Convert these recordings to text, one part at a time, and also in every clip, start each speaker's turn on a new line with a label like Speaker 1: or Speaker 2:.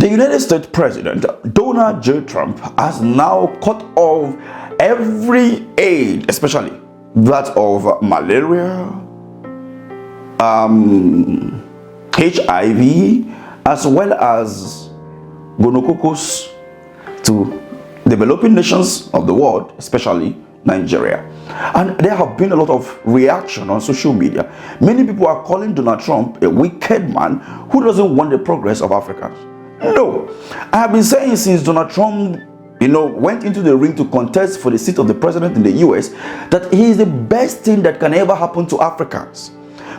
Speaker 1: The United States President Donald J. Trump has now cut off every aid, especially that of malaria, HIV, as well as gonococcus to developing nations of the world, especially Nigeria. And there have been a lot of reaction on social media. Many people are calling Donald Trump a wicked man who doesn't want the progress of Africans. No, I have been saying since Donald Trump went into the ring to contest for the seat of the president in the US that he is the best thing that can ever happen to Africans,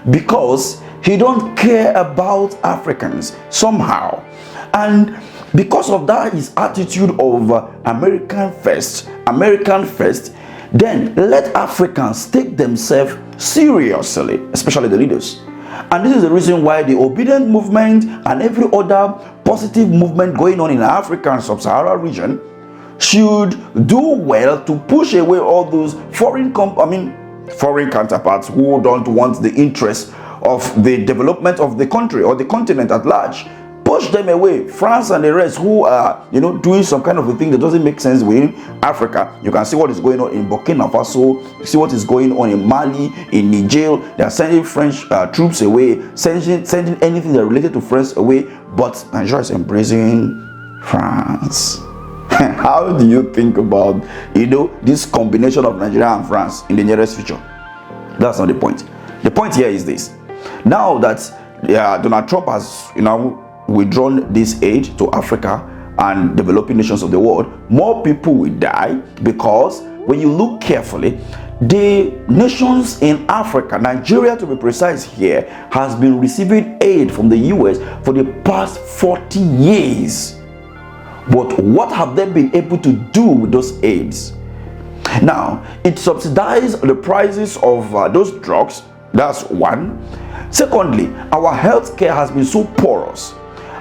Speaker 1: because he don't care about Africans somehow. And because of that, his attitude of American first, then let Africans take themselves seriously, especially the leaders. And this is the reason why the obedient movement and every other positive movement going on in the African sub-Saharan region should do well to push away all those foreign counterparts who don't want the interest of the development of the country or the continent at large. Push them away. France and the rest who are doing some kind of a thing that doesn't make sense within Africa. You can see what is going on in Burkina Faso. You see what is going on in Mali, in Niger. They are sending French troops away, sending anything that related to France away. But Nigeria is embracing France. How do you think about this combination of Nigeria and France in the nearest future? That's not the point. The point here is this: now that Donald Trump has withdrawn this aid to Africa and developing nations of the world, more people will die, because when you look carefully, the nations in Africa, Nigeria to be precise here, has been receiving aid from the US for the past 40 years. But what have they been able to do with those aids? Now, it subsidized the prices of those drugs. That's one. Secondly, our healthcare has been so porous.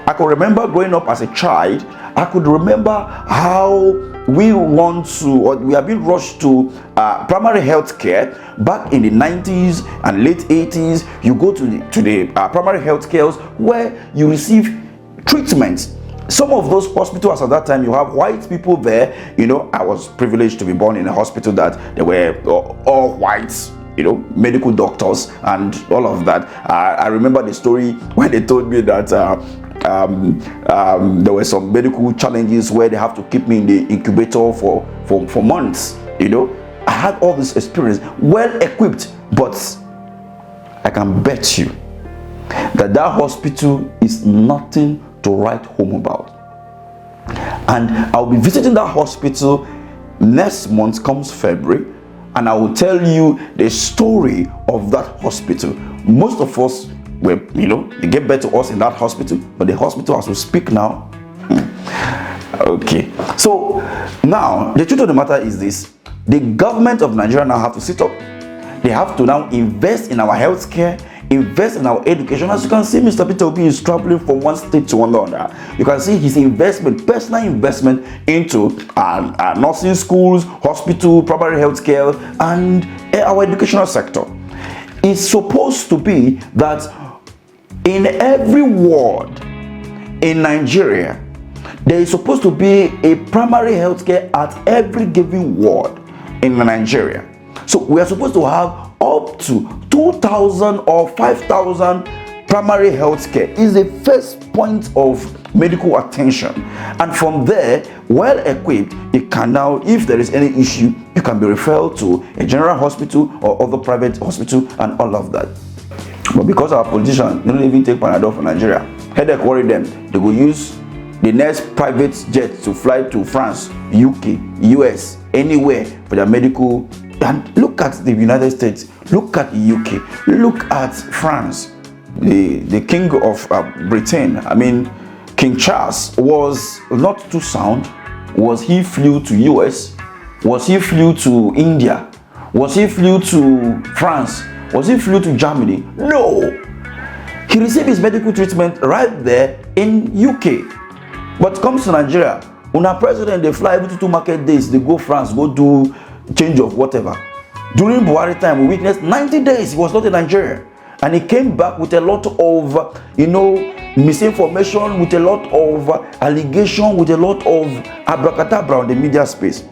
Speaker 1: I could remember growing up as a child, I could remember how we have been rushed to primary health care back in the 90s and late 80s. You go to the primary health care where you receive treatments. Some of those hospitals at that time, you have white people there. I was privileged to be born in a hospital that they were all whites, medical doctors and all of that. I remember the story when they told me that there were some medical challenges where they have to keep me in the incubator for months. I had all this experience, well equipped, but I can bet you that hospital is nothing to write home about. And I'll be visiting that hospital next month, comes February, and I will tell you the story of that hospital. Most of us were, they gave birth to us in that hospital, but the hospital as we speak now. Okay, so now the truth of the matter is this: the government of Nigeria now have to sit up. They have to now invest in our healthcare, invest in our education. As you can see, Mr. Peter Obi is traveling from one state to another. You can see his investment, personal investment into nursing schools, hospital, primary healthcare, and our educational sector. It's supposed to be that in every ward in Nigeria, there is supposed to be a primary healthcare at every given ward in Nigeria. So we are supposed to have up to 2,000 or 5,000 primary health care. Is the first point of medical attention, and from there, well equipped, it can now, if there is any issue, you can be referred to a general hospital or other private hospital and all of that. But because our politicians don't even take Panadol for Nigeria, headache worry them, they will use the next private jet to fly to France, UK, US, anywhere for their medical. And look at the United States, look at the UK, look at France. The king of Britain, King Charles, was not too sound. Was he flew to US? Was he flew to India? Was he flew to France? Was he flew to Germany? No. He received his medical treatment right there in UK. But comes to Nigeria, when our president, they fly every 2 market days, they go France, go do change of whatever. During Buhari time, we witnessed 90 days he was not in Nigeria, and he came back with a lot of misinformation, with a lot of allegation, with a lot of abracadabra on the media space.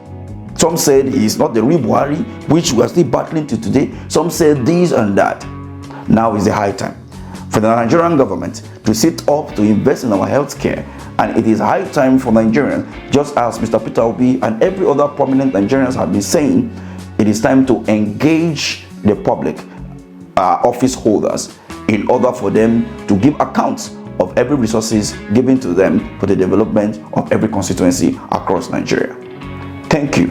Speaker 1: Some said he's not the real Buhari, which we are still battling to today. Some said this and that. Now is the high time for the Nigerian government to sit up to invest in our healthcare, and it is high time for Nigerians, just as Mr. Peter Obi and every other prominent Nigerians have been saying, it is time to engage the public office holders in order for them to give accounts of every resources given to them for the development of every constituency across Nigeria. Thank you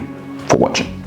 Speaker 1: for watching.